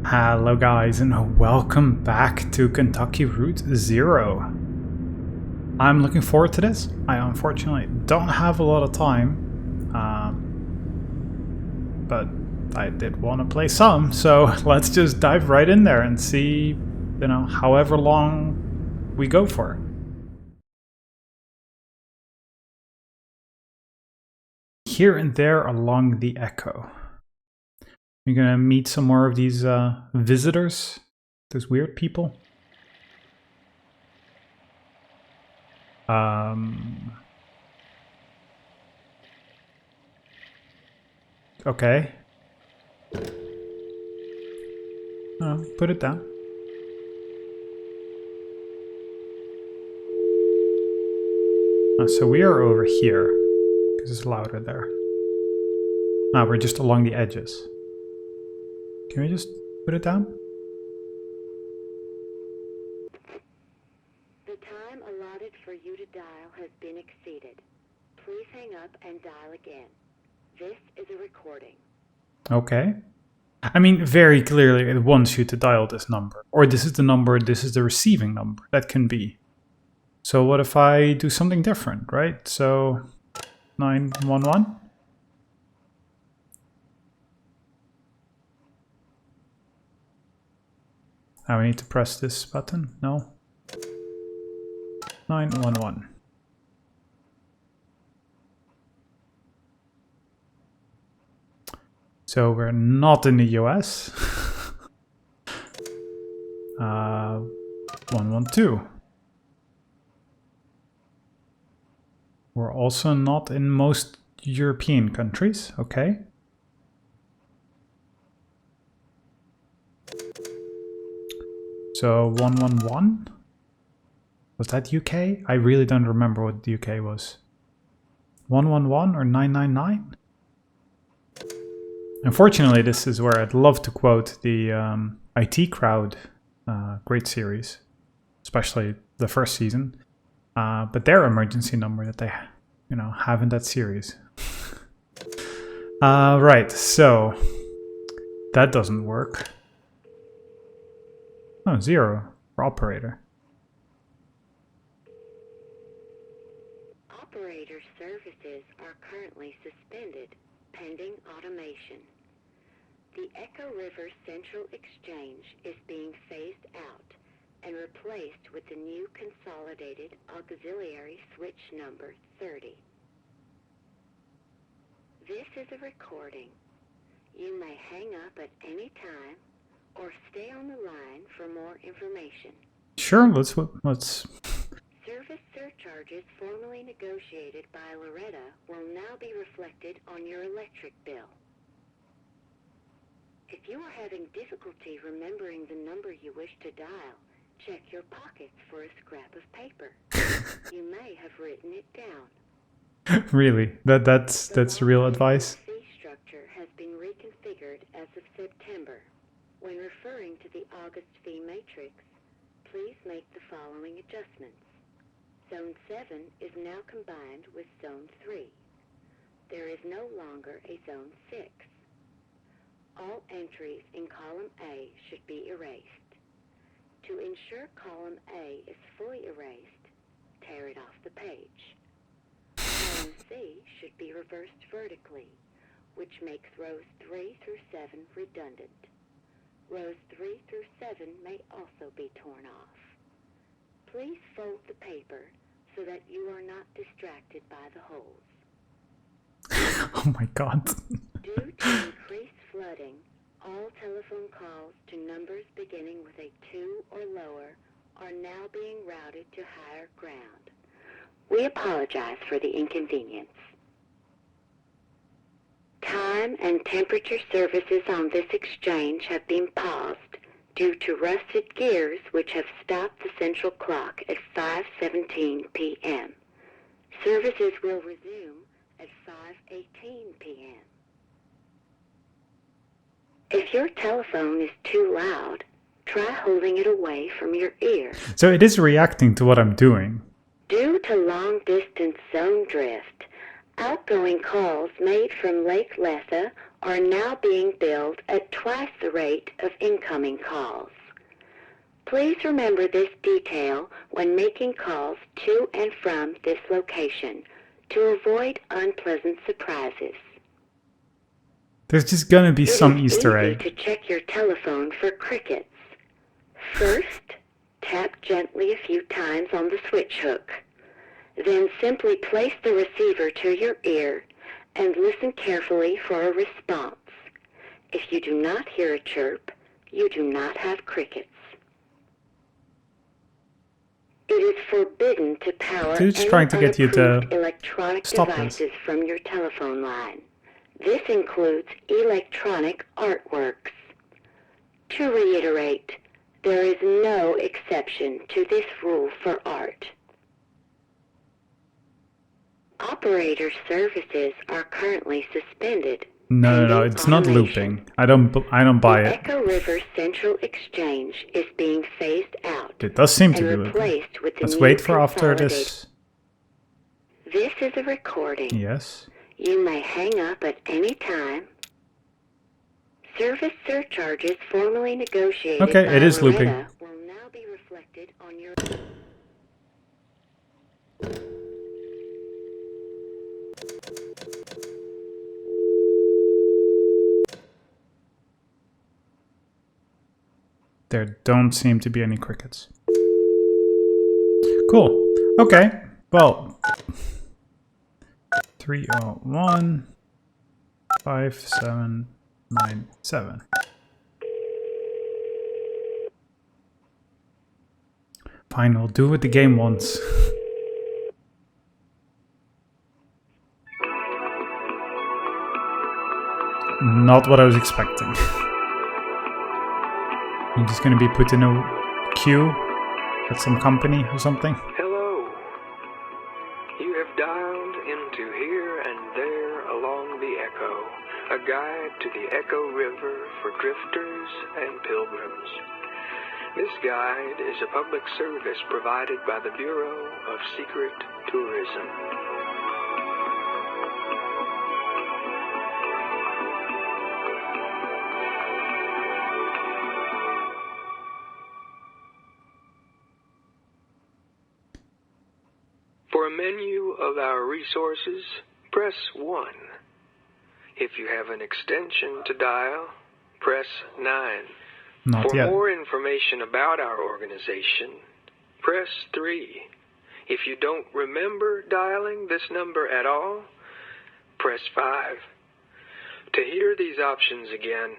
Hello guys and welcome back to Kentucky Route Zero. I'm looking forward to this. I unfortunately don't have a lot of time, but I did want to play some, so let's just dive right in there and see, however long we go for. Here and there along the Echo. You're gonna meet some more of these visitors, those weird people. Okay. Put it down. So we are over here, because it's louder there. We're just along the edges. Can we just put it down? The time allotted for you to dial has been exceeded. Please hang up and dial again. This is a recording. Okay. I mean, very clearly it wants you to dial this number. Or this is the number, this is the receiving number. That can be. So what if I do something different, right? So 911. Now we need to press this button. No. 911. So we're not in the US. 112. We're also not in most European countries, okay. So 111? Was that UK? I really don't remember what the UK was. 111 or 999? Unfortunately, this is where I'd love to quote the IT Crowd great series, especially the first season. But their emergency number that they, have in that series. Right, so that doesn't work. Oh, 0 for operator. Operator services are currently suspended, pending automation. The Echo River Central Exchange is being phased out and replaced with the new consolidated auxiliary switch number 30. This is a recording. You may hang up at any time or stay on the line for more information. Sure, let's. Service surcharges formerly negotiated by Loretta will now be reflected on your electric bill. If you are having difficulty remembering the number you wish to dial, check your pockets for a scrap of paper. You may have written it down. Really? That's real advice? The fee structure has been reconfigured as of September. When referring to the August fee matrix, please make the following adjustments. Zone 7 is now combined with Zone 3. There is no longer a Zone 6. All entries in Column A should be erased. To ensure Column A is fully erased, tear it off the page. Column C should be reversed vertically, which makes rows 3 through 7 redundant. Rows 3 through 7 may also be torn off. Please fold the paper so that you are not distracted by the holes. Oh my god. Due to increased flooding, all telephone calls to numbers beginning with a 2 or lower are now being routed to higher ground. We apologize for the inconvenience. Time and temperature services on this exchange have been paused due to rusted gears which have stopped the central clock at 5:17 p.m. Services will resume at 5:18 p.m. If your telephone is too loud, try holding it away from your ear. So it is reacting to what I'm doing. Due to long-distance zone drift, outgoing calls made from Lake Letha are now being billed at twice the rate of incoming calls. Please remember this detail when making calls to and from this location to avoid unpleasant surprises. There's just gonna be some Easter It is egg. easy to check your telephone for crickets. First, tap gently a few times on the switch hook. Then simply place the receiver to your ear and listen carefully for a response. If you do not hear a chirp, you do not have crickets. It is forbidden to power Dude's any trying to get you to unapproved electronic stop this. devices from your telephone line. This includes electronic artworks. To reiterate, there is no exception to this rule for art. Operator services are currently suspended. No, it's not looping. I don't buy The it. Echo River Central Exchange is being phased out It does seem to and be looping. replaced with the Let's new wait for after consolidated. this. This is a recording. Yes. You may hang up at any time. Service surcharges formally negotiated Okay, by it is looping. Loretta will now be reflected on your... There don't seem to be any crickets. Cool. Okay. Well. 301 5797. Fine, we'll do what the game wants. Not what I was expecting. You're just gonna be put in a queue at some company or something. Hello. You have dialed into Here and There Along the Echo, a guide to the Echo River for drifters and pilgrims. This guide is a public service provided by the Bureau of Secret Tourism. For a menu of our resources, press 1. If you have an extension to dial, press 9. Not For yet. more information about our organization, press 3. If you don't remember dialing this number at all, press 5. To hear these options again,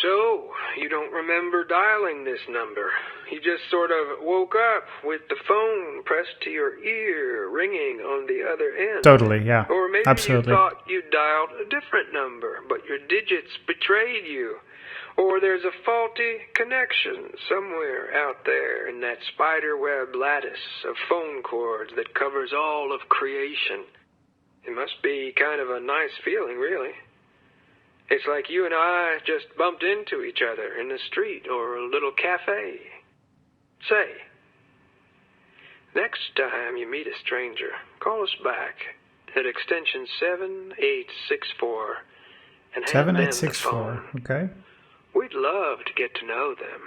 so you don't remember dialing this number. You just sort of woke up with the phone pressed to your ear, ringing on the other end. Totally, yeah. Or maybe Absolutely. you thought you dialed a different number, but your digits betrayed you. Or there's a faulty connection somewhere out there in that spider web lattice of phone cords that covers all of creation. It must be kind of a nice feeling, really. It's like you and I just bumped into each other in the street or a little cafe. Say, next time you meet a stranger, call us back at extension 7864 and hand them the 7864. phone. Okay. We'd love to get to know them.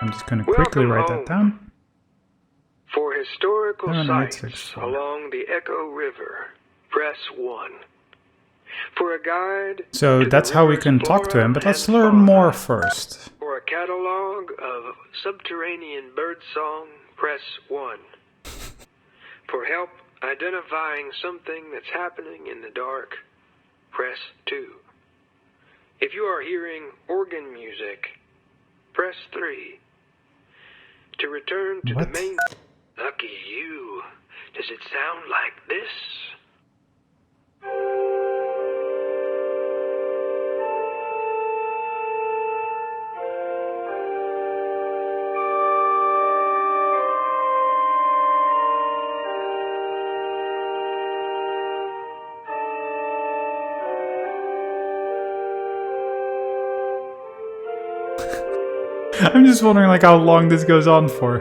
I'm just going to quickly Welcome write home. that down. For historical sites 7864. along the Echo River, press 1. For a guide So to the that's how we river's can talk to flora him, but let's and learn fauna. more first. For a catalog of subterranean birdsong, press 1. For help identifying something that's happening in the dark, press 2. If you are hearing organ music, press 3. To return to What? the main... Lucky you. Does it sound like this? I'm just wondering like how long this goes on for.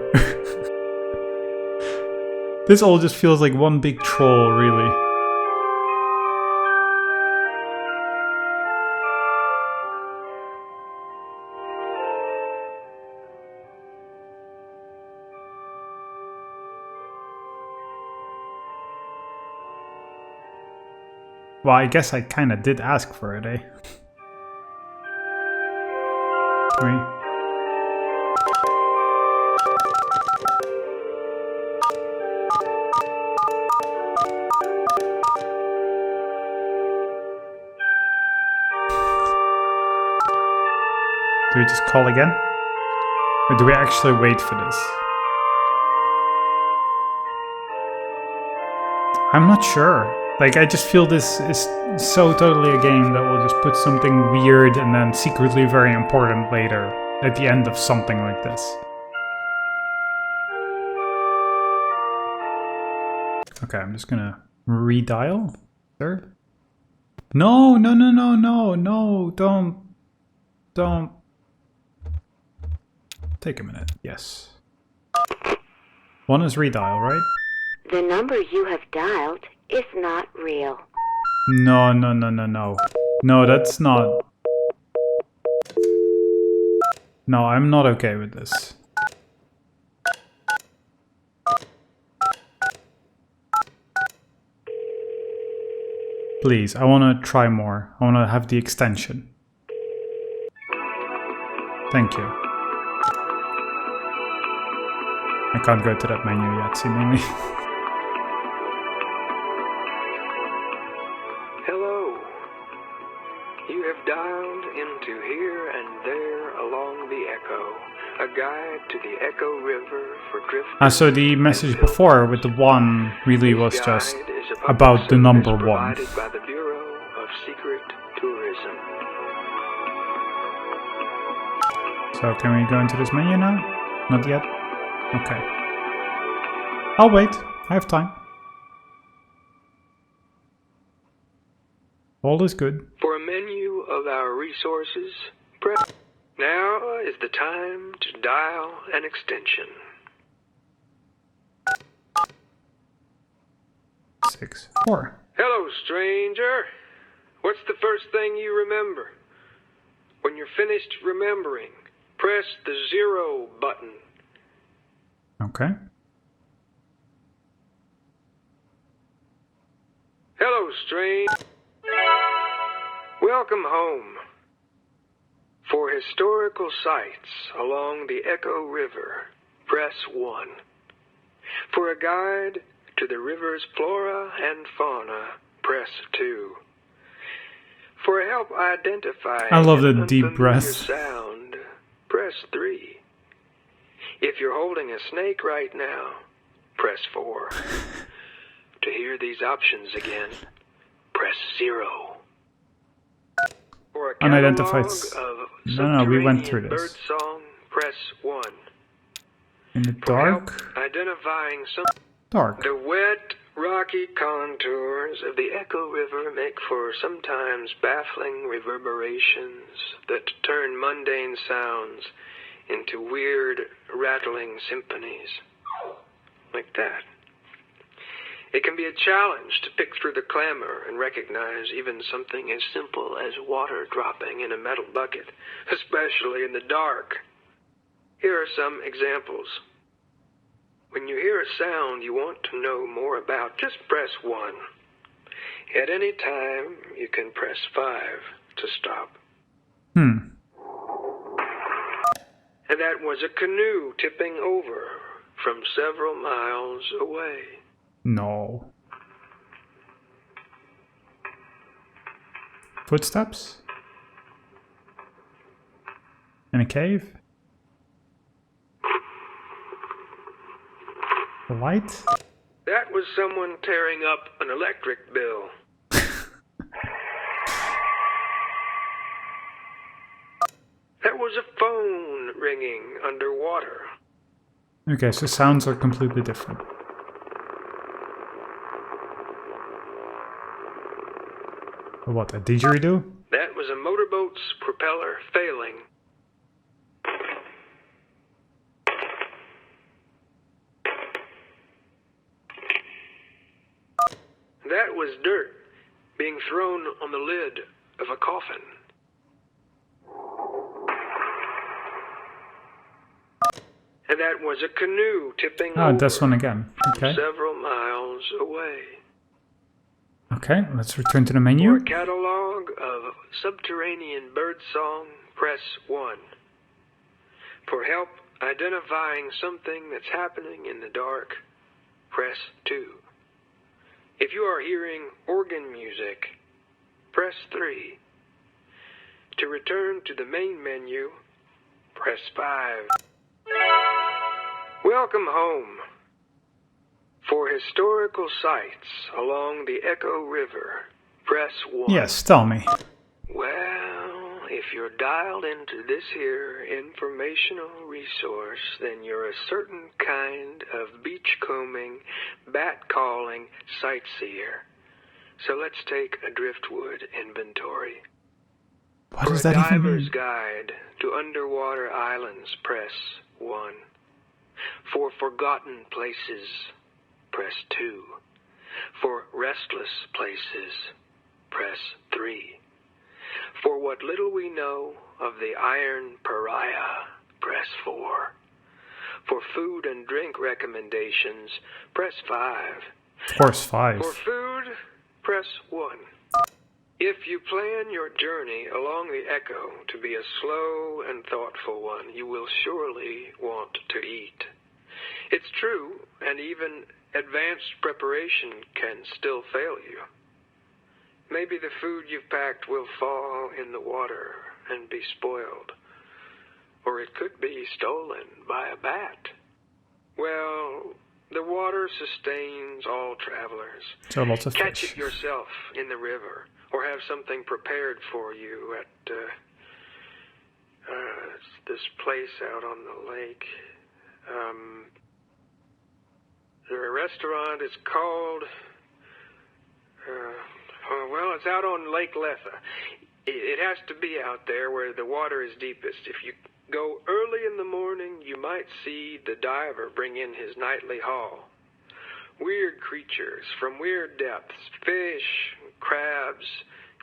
This all just feels like one big troll, really. Well, I guess I kind of did ask for it, eh? Can do we just call again? Or do we actually wait for this? I'm not sure. Like, I just feel this is so totally a game that will just put something weird and then secretly very important later at the end of something like this. Okay, I'm just gonna redial. Sir? No, no, no, no, no, no, don't. Take a minute, yes. One is redial, right? The number you have dialed is not real. No, no, no, no, no. No, that's not. No, I'm not okay with this. Please, I want to try more. I want to have the extension. Thank you. I can't go to that menu yet, seemingly. Hello. You have dialed into Here and There Along the Echo, a guide to the Echo River for drifters. So the message before with the 1 really was This just guide is about the number 1. provided by the Bureau of Secret Tourism. So can we go into this menu now? Not yet? Okay. I'll wait. I have time. All is good. For a menu of our resources, press. Now is the time to dial an extension. 6, 4. Hello, stranger. What's the first thing you remember? When you're finished remembering, press the 0 button. Okay. Hello, stranger. Welcome home. For historical sites along the Echo River, press 1. For a guide to the river's flora and fauna, press 2. For help identifying I love the an deep unfamiliar breath. sound, press 3. If you're holding a snake right now, press 4. To hear these options again, press 0. For a Unidentified catalog of No, we went through subterranean this. birdsong, press 1. In the For help dark? identifying some Dark. the wet, rocky contours of the Echo River make for sometimes baffling reverberations that turn mundane sounds into weird, rattling symphonies. Like that. It can be a challenge to pick through the clamor and recognize even something as simple as water dropping in a metal bucket, especially in the dark. Here are some examples. When you hear a sound you want to know more about, just press 1. At any time, you can press 5 to stop. And that was a canoe tipping over from several miles away. No. Footsteps? In a cave? A light? That was someone tearing up an electric bill. That was a phone ringing underwater. Okay, so sounds are completely different. What, a didgeridoo? That was a motorboat's propeller failing. That was dirt being thrown on the lid of a coffin. And that was a canoe tipping Oh, over this one again. Okay. several miles away. Okay, let's return to the For menu. a catalog of subterranean birdsong, press 1. For help identifying something that's happening in the dark, press 2. If you are hearing organ music, press 3. To return to the main menu, press 5. Welcome home. For historical sites along the Echo River, press 1. Yes, tell me. Well, if you're dialed into this here informational resource, then you're a certain kind of beachcombing, bat-calling sightseer. So let's take a driftwood inventory. What does that For a even diver's mean? guide to underwater islands, press 1. For forgotten places, press 2. For restless places, press 3. For what little we know of the Iron Pariah, press 4. For food and drink recommendations, press 5. Of course, 5. For food, press 1. If you plan your journey along the Echo to be a slow and thoughtful one, you will surely want to eat. It's true, and even advanced preparation can still fail you. Maybe the food you've packed will fall in the water and be spoiled. Or it could be stolen by a bat. Well, the water sustains all travelers. So lots of Catch fish. it yourself in the river, or have something prepared for you at this place out on the lake. The restaurant is called, well, it's out on Lake Letha. It has to be out there where the water is deepest. If you go early in the morning, you might see the diver bring in his nightly haul. Weird creatures from weird depths, fish, crabs,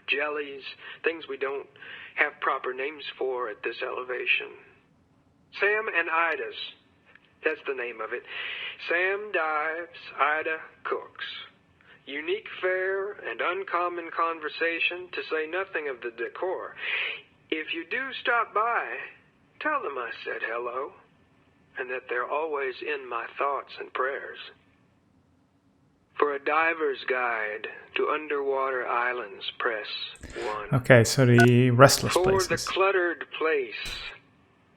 jellies, things we don't have proper names for at this elevation. Sam and Ida's, that's the name of it. Sam dives, Ida cooks. Unique fare and uncommon conversation, to say nothing of the decor. If you do stop by, tell them I said hello, and that they're always in my thoughts and prayers. For a diver's guide to underwater islands, press 1. Okay, so the restless For places. the cluttered place,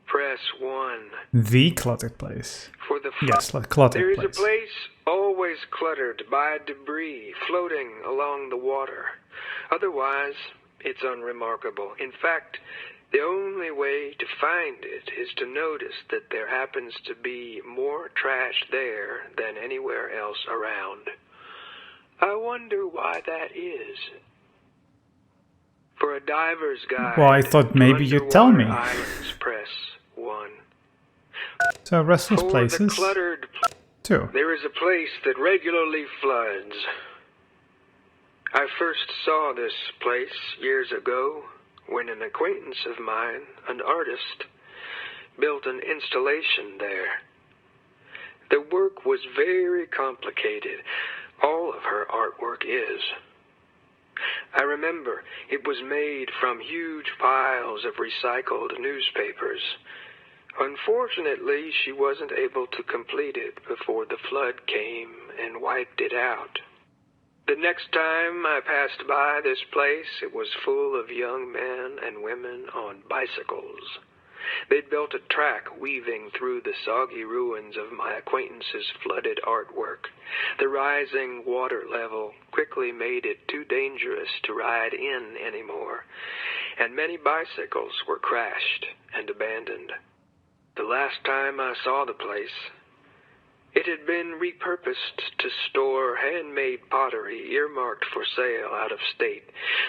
press 1. The cluttered place. For the Yes, cluttered There is place. a place always cluttered by debris floating along the water. Otherwise, it's unremarkable. In fact, the only way to find it is to notice that there happens to be more trash there than anywhere else around. I wonder why that is. For a diver's guide Well, I thought to maybe you'd tell underwater me. islands, press 1. So restless For the places. cluttered 2. There is a place that regularly floods. I first saw this place years ago when an acquaintance of mine, an artist, built an installation there. The work was very complicated. All of her artwork is. I remember it was made from huge piles of recycled newspapers. Unfortunately, she wasn't able to complete it before the flood came and wiped it out. The next time I passed by this place, it was full of young men and women on bicycles. They'd built a track weaving through the soggy ruins of my acquaintance's flooded artwork. The rising water level quickly made it too dangerous to ride in anymore, and many bicycles were crashed and abandoned. The last time I saw the place, it had been repurposed to store handmade pottery earmarked for sale out of state.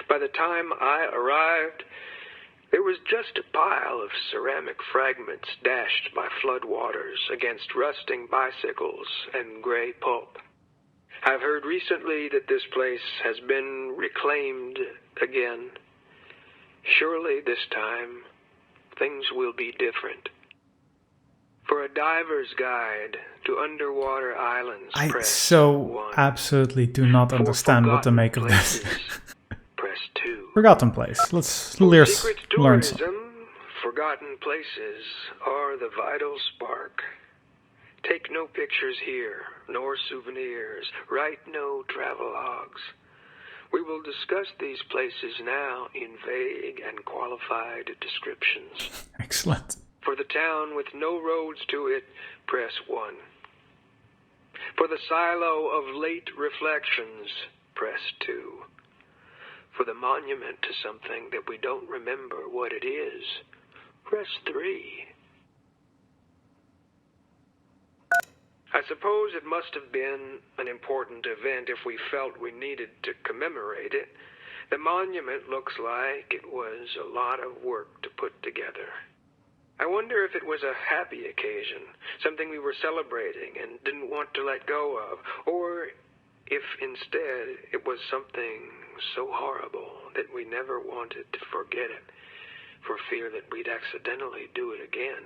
By the time I arrived, there was just a pile of ceramic fragments dashed by floodwaters against rusting bicycles and gray pulp. I've heard recently that this place has been reclaimed again. Surely this time, things will be different. For a diver's guide to underwater islands, I press so 1. absolutely do not For understand what to forgotten make of this. places, press 2. Forgotten place. Let's For learn secret learn some. tourism, forgotten places are the vital spark. Take no pictures here, nor souvenirs. Write no travelogues. We will discuss these places now in vague and qualified descriptions. Excellent. For the town with no roads to it, press 1. For the silo of late reflections, press 2. For the monument to something that we don't remember what it is, press 3. I suppose it must have been an important event if we felt we needed to commemorate it. The monument looks like it was a lot of work to put together. I wonder if it was a happy occasion, something we were celebrating and didn't want to let go of, or if instead it was something so horrible that we never wanted to forget it, for fear that we'd accidentally do it again.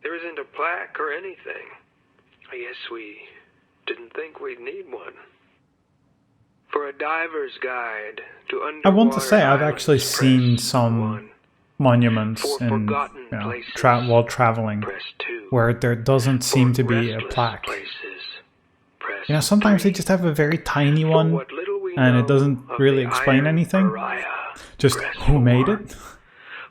There isn't a plaque or anything. I guess we didn't think we'd need one. For a diver's guide to underwater I want to say I've actually islands, seen press some 1. monuments For in forgotten places, while traveling press 2. where there doesn't seem For to be a restless plaque. places, press You know, sometimes 3. they just have a very tiny For one, what little we and know it doesn't of really the explain Iron anything. Pariah, Just press who 4. made it.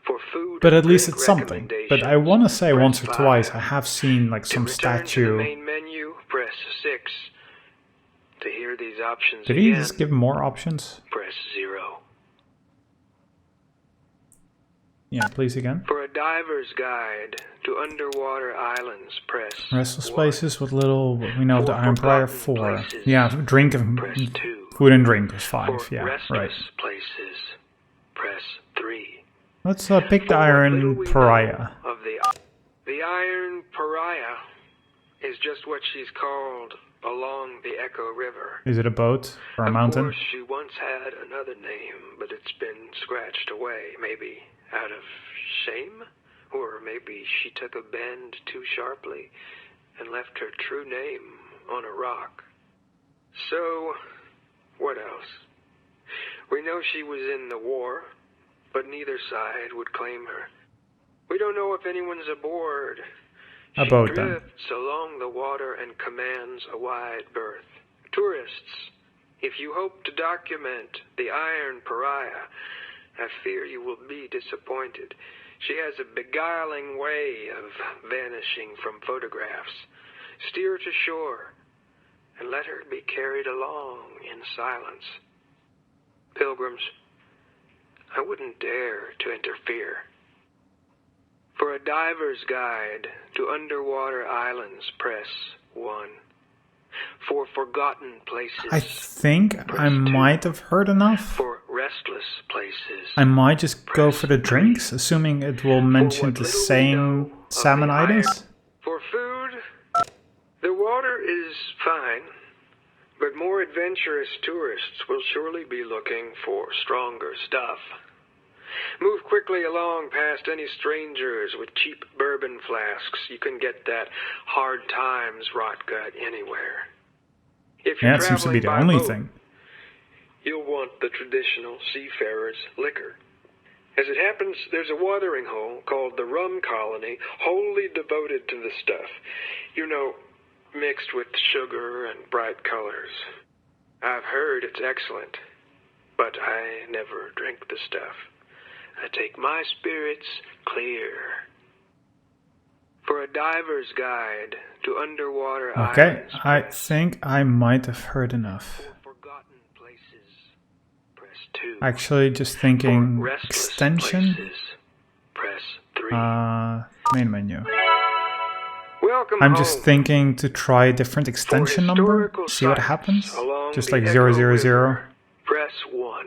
For food But and at least drink it's something. But I want to say recommendations, once or press twice 5. I have seen like To some return to the statue. main menu, press 6. To hear these options Did he again, just give more options? press 0. Yeah, please again. For a diver's guide to underwater islands, press Restless 1. places with little. We know of the For Iron Pariah forgotten 4. places, Yeah, drink and press 2. food and drink was 5. For Yeah, restless right. places, press 3. Let's pick the For what little Iron we Pariah. know of the Iron Pariah is just what she's called along the Echo River. Is it a boat or a Of mountain? course, she once had another name, but it's been scratched away, maybe out of shame? Or maybe she took a bend too sharply and left her true name on a rock. So, what else? We know she was in the war, but neither side would claim her. We don't know if anyone's aboard. A She boat, then. drifts along the water and commands a wide berth. Tourists, if you hope to document the Iron Pariah, I fear you will be disappointed. She has a beguiling way of vanishing from photographs. Steer to shore and let her be carried along in silence. Pilgrims, I wouldn't dare to interfere. For a diver's guide to underwater islands, press 1. For forgotten places, I think I might have heard enough. for restless places, I might just go for the drinks, assuming it will mention what the little we same know of the salmonitis. For food, the water is fine, but more adventurous tourists will surely be looking for stronger stuff. Move quickly along past any strangers with cheap bourbon flasks. You can get that hard times rot gut anywhere. If you're Yeah, it seems to be traveling the by only boat, thing. you'll want the traditional seafarer's liquor. As it happens, there's a watering hole called the Rum Colony, wholly devoted to the stuff. You know, mixed with sugar and bright colors. I've heard it's excellent, but I never drink the stuff. I take my spirits clear. For a diver's guide to underwater Okay, islands, I press think I might have heard enough. For forgotten places, press 2. Actually, just For thinking restless extension. places, press 3. Main menu. Welcome I'm home. just thinking to try a different extension number. historical See what sites happens. along Just the like Echo 000. River, press 1.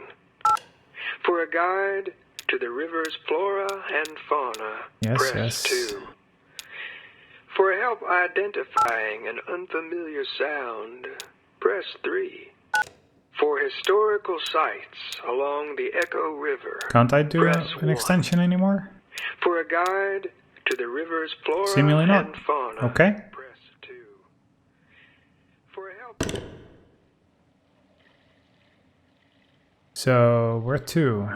For a guide to the river's flora and fauna, Yes, press yes. 2. For help identifying an unfamiliar sound, press 3. For historical sites along the Echo River, Can't I do press an 1. extension anymore? For a guide to the river's flora Seemingly not. and fauna. Okay. Press 2. For help. So, where to?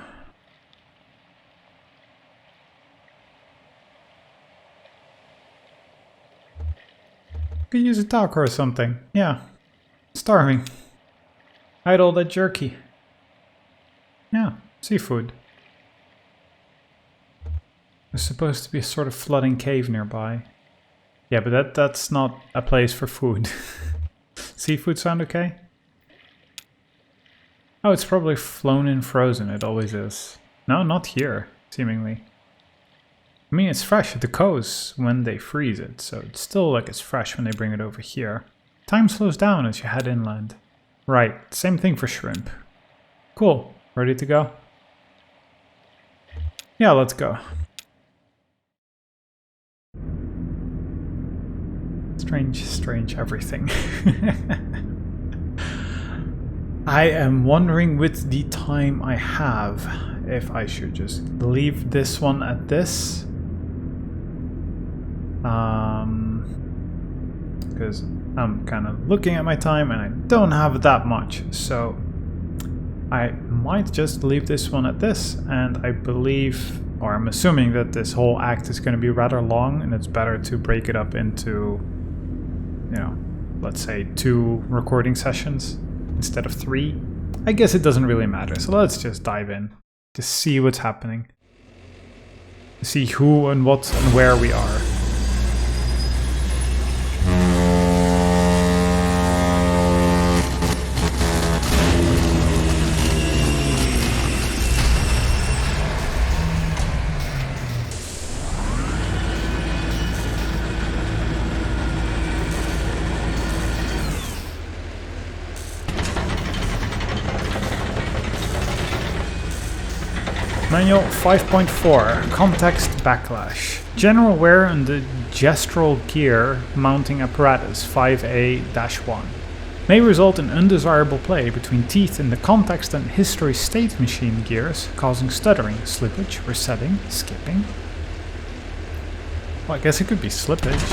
Could use a taco or something. Yeah. Starving. I had all that jerky. Yeah, seafood. There's supposed to be a sort of flooding cave nearby. Yeah, but that's not a place for food. Seafood sound okay? Oh, it's probably flown in frozen. It always is. No, not here, seemingly. I mean, it's fresh at the coast when they freeze it, so it's still like it's fresh when they bring it over here. Time slows down as you head inland. Right, same thing for shrimp. Cool. Ready to go? Yeah, let's go. Strange everything. I am wondering with the time I have if I should just leave this one at this. Because I'm kind of looking at my time and I don't have that much, so I might just leave this one at this, and I believe, or I'm assuming that this whole act is going to be rather long and it's better to break it up into, you know, let's say 2 recording sessions instead of 3. I guess it doesn't really matter, so let's just dive in to see what's happening, see who and what and where we are. Manual 5.4, Context Backlash. General wear on the gestural gear mounting apparatus 5A-1 may result in undesirable play between teeth in the context and history state machine gears, causing stuttering, slippage, resetting, skipping. Well, I guess it could be slippage.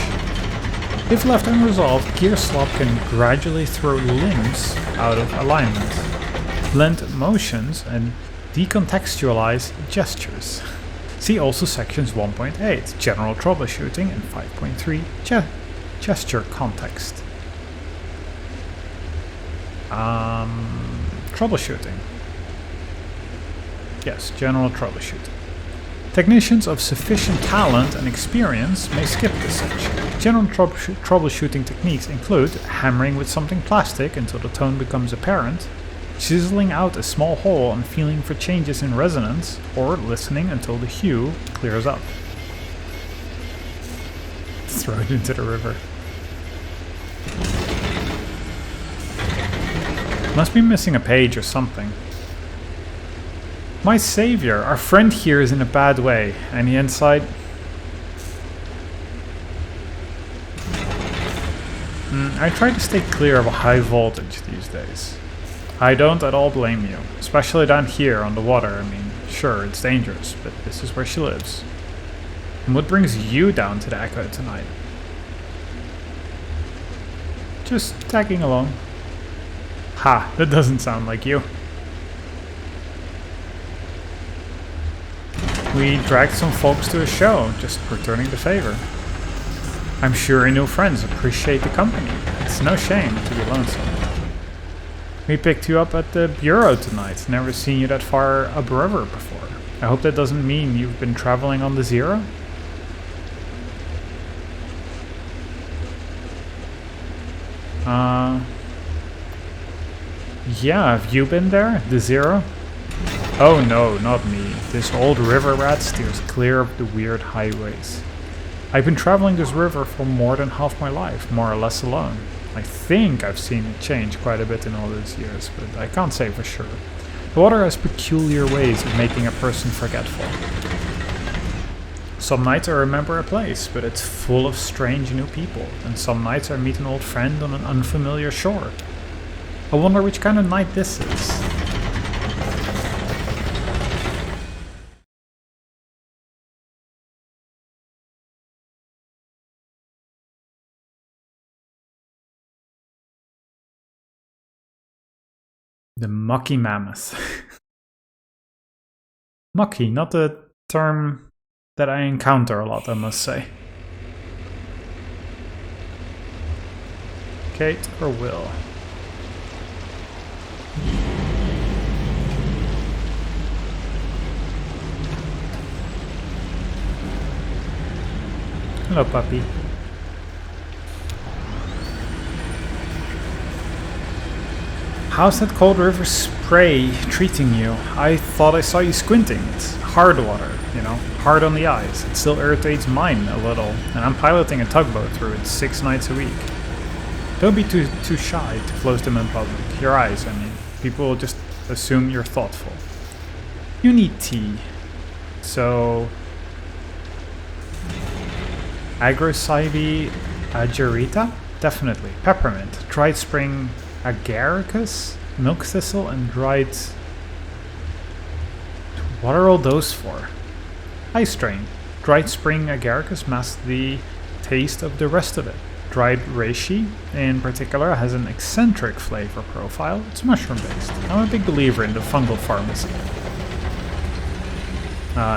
If left unresolved, gear slop can gradually throw limbs out of alignment, blend motions, and decontextualize gestures. See also sections 1.8, General Troubleshooting, and 5.3, Gesture Context. Troubleshooting. Yes, General Troubleshooting. Technicians of sufficient talent and experience may skip this section. General troubleshooting techniques include hammering with something plastic until the tone becomes apparent, chiseling out a small hole and feeling for changes in resonance, or listening until the hue clears up. Throw it into the river. Must be missing a page or something. My savior, our friend here is in a bad way. Any insight? I try to stay clear of high voltage these days. I don't at all blame you, especially down here on the water. I mean, sure, it's dangerous, but this is where she lives. And what brings you down to the Echo tonight? Just tagging along. Ha, that doesn't sound like you. We dragged some folks to a show, just returning the favor. I'm sure your new friends appreciate the company. It's no shame to be lonesome. We picked you up at the bureau tonight. Never seen you that far upriver before. I hope that doesn't mean you've been traveling on the Zero? Yeah, have you been there? The Zero? Oh no, not me. This old river rat steers clear of the weird highways. I've been traveling this river for more than half my life, more or less alone. I think I've seen it change quite a bit in all those years, but I can't say for sure. The water has peculiar ways of making a person forgetful. Some nights I remember a place, but it's full of strange new people, and some nights I meet an old friend on an unfamiliar shore. I wonder which kind of night this is. The mucky mammoth. Mucky, not a term that I encounter a lot, I must say. Kate or Will? Hello, puppy. How's that cold river spray treating you? I thought I saw you squinting. It's hard water, you know, hard on the eyes. It still irritates mine a little, and I'm piloting a tugboat through it 6 nights a week. Don't be too shy to close them in public. Your eyes, I mean. People will just assume you're thoughtful. You need tea. So... Agrocybie agarita? Definitely. Peppermint. Dried spring agaricus? Milk thistle and dried... What are all those for? Eye strain. Dried spring agaricus masks the taste of the rest of it. Dried reishi, in particular, has an eccentric flavor profile. It's mushroom-based. I'm a big believer in the fungal pharmacy.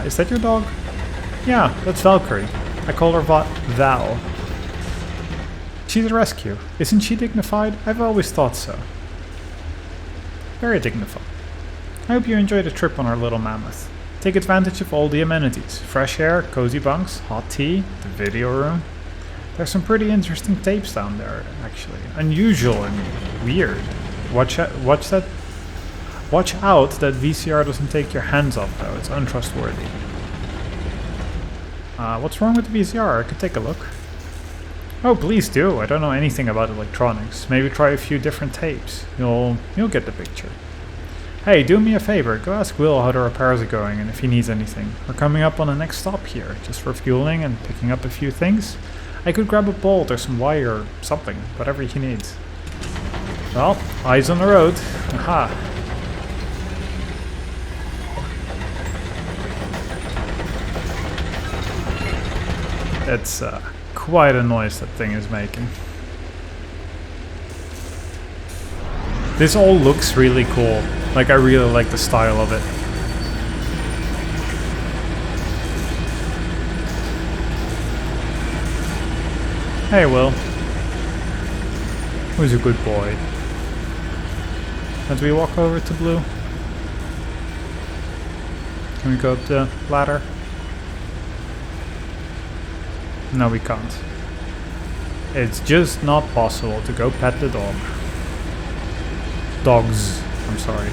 Is that your dog? Yeah, that's Valkyrie. I call her Val. She's a rescue. Isn't she dignified? I've always thought so. Very dignified. I hope you enjoy the trip on our little mammoth. Take advantage of all the amenities. Fresh air, cozy bunks, hot tea, the video room. There's some pretty interesting tapes down there, actually. Unusual and weird. Watch out that VCR doesn't take your hands off, though. It's untrustworthy. What's wrong with the VCR? I could take a look. Oh, please do. I don't know anything about electronics. Maybe try a few different tapes. You'll get the picture. Hey, do me a favor. Go ask Will how the repairs are going and if he needs anything. We're coming up on the next stop here, just for fueling and picking up a few things. I could grab a bolt or some wire or something, whatever he needs. Well, eyes on the road. Aha. It's quite a noise that thing is making. This all looks really cool. Like, I really like the style of it. Hey, Will. Who's a good boy? As we walk over to Blue. Can we go up the ladder? No, we can't. It's just not possible to go pet the dog. Dogs, I'm sorry.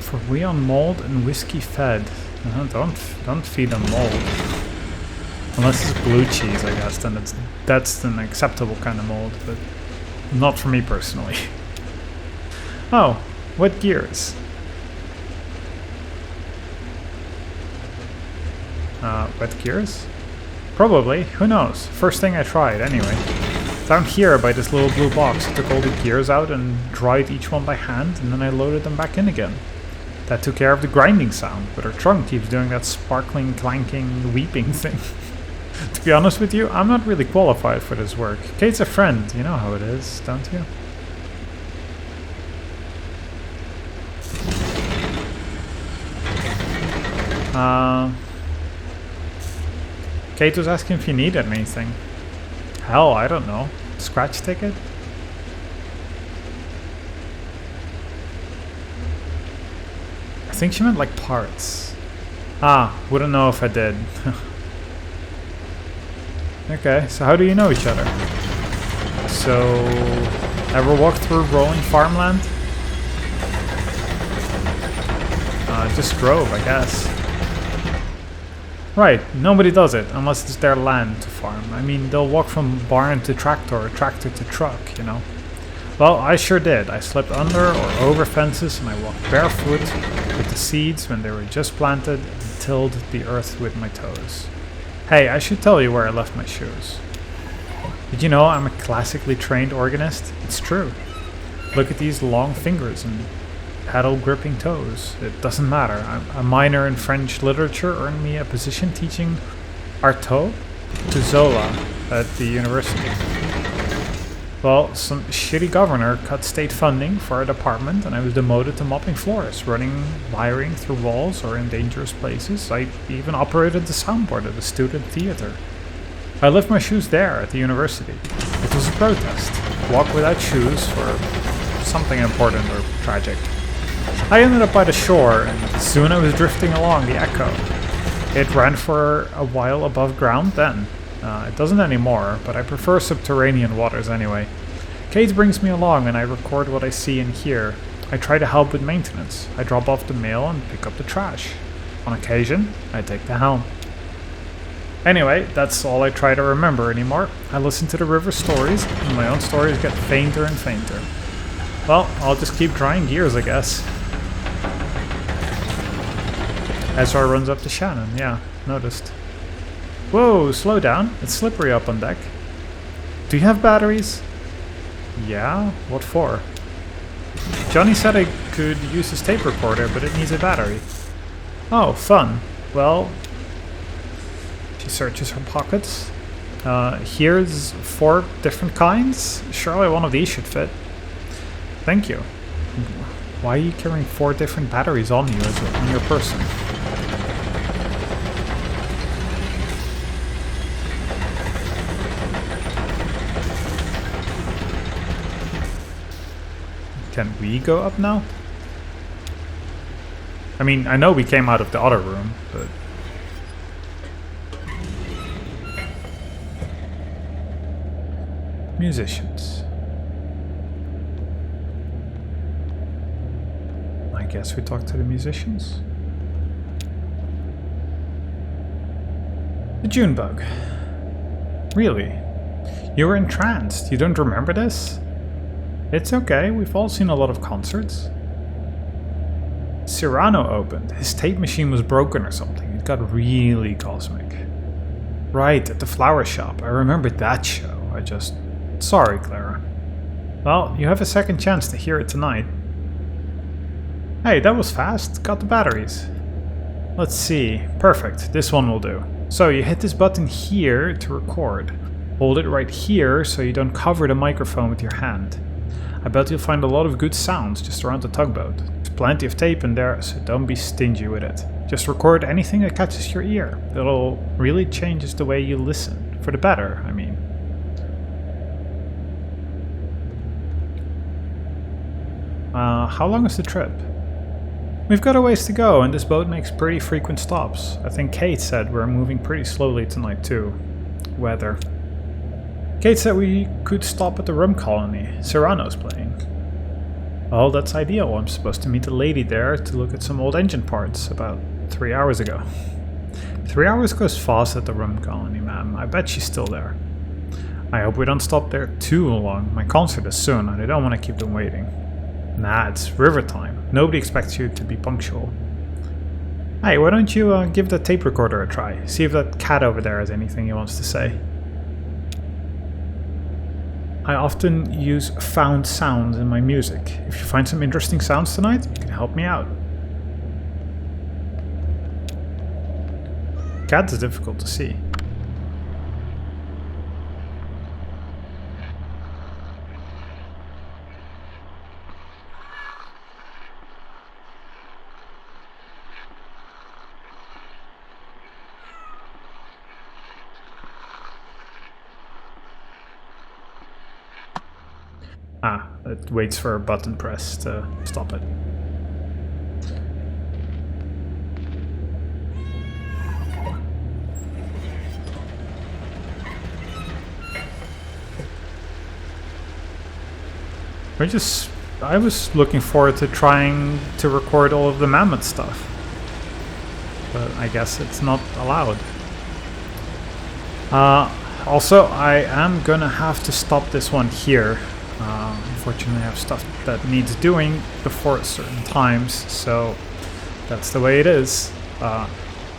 For we on mold and whiskey fed. Don't feed them mold. Unless it's blue cheese, I guess, then that's an acceptable kind of mold, but not for me personally. Oh, what gears? Wet gears? Probably, who knows? First thing I tried, anyway. Down here by this little blue box, I took all the gears out and dried each one by hand, and then I loaded them back in again. That took care of the grinding sound, but her trunk keeps doing that sparkling, clanking, weeping thing. To be honest with you, I'm not really qualified for this work. Kate's a friend, you know how it is, don't you? Kate was asking if you needed anything. Hell, I don't know. Scratch ticket? I think she meant like parts. Ah, wouldn't know if I did. Okay, so how do you know each other? So, ever walked through rolling farmland? Just drove, I guess. Right, nobody does it unless it's their land to farm. I mean, they'll walk from barn to tractor or tractor to truck, you know. Well, I sure did. I slept under or over fences and I walked barefoot with the seeds when they were just planted and tilled the earth with my toes. Hey, I should tell you where I left my shoes. Did you know I'm a classically trained organist? It's true. Look at these long fingers and paddle gripping toes. It doesn't matter. A minor in French literature earned me a position teaching Artaud to Zola at the university. Well, some shitty governor cut state funding for our department and I was demoted to mopping floors, running wiring through walls or in dangerous places. I even operated the soundboard at a student theater. I left my shoes there at the university. It was a protest. Walk without shoes for something important or tragic. I ended up by the shore and soon I was drifting along the Echo. It ran for a while above ground then. It doesn't anymore, but I prefer subterranean waters anyway. Kate brings me along and I record what I see and hear. I try to help with maintenance. I drop off the mail and pick up the trash. On occasion, I take the helm. Anyway, that's all I try to remember anymore. I listen to the river stories, and my own stories get fainter and fainter. Well, I'll just keep drying gears, I guess. Ezra runs up to Shannon, yeah, noticed. Whoa, slow down, it's slippery up on deck. Do you have batteries? Yeah, what for? Johnny said I could use his tape recorder, but it needs a battery. Oh, fun. Well, she searches her pockets. Here's 4 different kinds. Surely one of these should fit. Thank you. Why are you carrying 4 different batteries on you on your person? Can we go up now? I mean, I know we came out of the other room, but... Musicians. I guess we talk to the musicians. The June Bug. Really? You were entranced. You don't remember this? It's okay, we've all seen a lot of concerts. Cyrano opened. His tape machine was broken or something. It got really cosmic. Right, at the flower shop. I remember that show. Sorry, Clara. Well, you have a second chance to hear it tonight. Hey, that was fast. Got the batteries. Let's see. Perfect. This one will do. So you hit this button here to record. Hold it right here so you don't cover the microphone with your hand. I bet you'll find a lot of good sounds just around the tugboat. There's plenty of tape in there, so don't be stingy with it. Just record anything that catches your ear. It'll really change the way you listen. For the better, I mean. How long is the trip? We've got a ways to go, and this boat makes pretty frequent stops. I think Kate said we're moving pretty slowly tonight too. Weather. Kate said we could stop at the rum colony. Cyrano's playing. Well, that's ideal. I'm supposed to meet a lady there to look at some old engine parts about 3 hours ago. 3 hours goes fast at the rum colony, ma'am. I bet she's still there. I hope we don't stop there too long. My concert is soon, and I don't want to keep them waiting. Nah, it's river time. Nobody expects you to be punctual. Hey, why don't you give the tape recorder a try? See if that cat over there has anything he wants to say. I often use found sounds in my music. If you find some interesting sounds tonight, you can help me out. Cat is difficult to see. It waits for a button press to stop it. I was looking forward to trying to record all of the mammoth stuff, but I guess it's not allowed. Also, I am gonna have to stop this one here. Unfortunately, I have stuff that needs doing before certain times, so that's the way it is.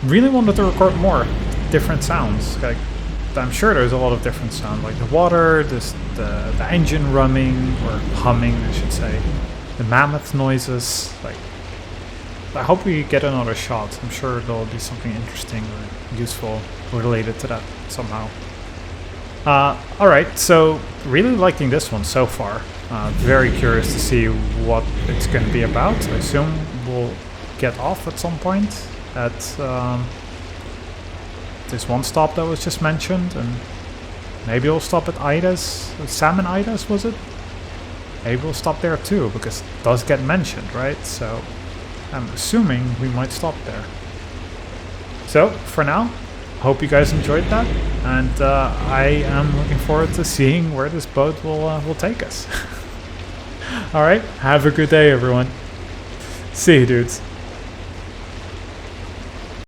Really wanted to record more different sounds. Like, I'm sure there's a lot of different sounds, like the water, the engine running, or humming, I should say, the mammoth noises. Like, I hope we get another shot. I'm sure there'll be something interesting or useful related to that somehow. Alright, so really liking this one so far. Very curious to see what it's going to be about. I assume we'll get off at some point at this one stop that was just mentioned, and maybe we'll stop at Ida's, Salmon Ida's was it? Maybe we'll stop there too, because it does get mentioned, right? So I'm assuming we might stop there. So for now, hope you guys enjoyed that, and I am looking forward to seeing where this boat will take us. Alright, have a good day everyone. See you dudes.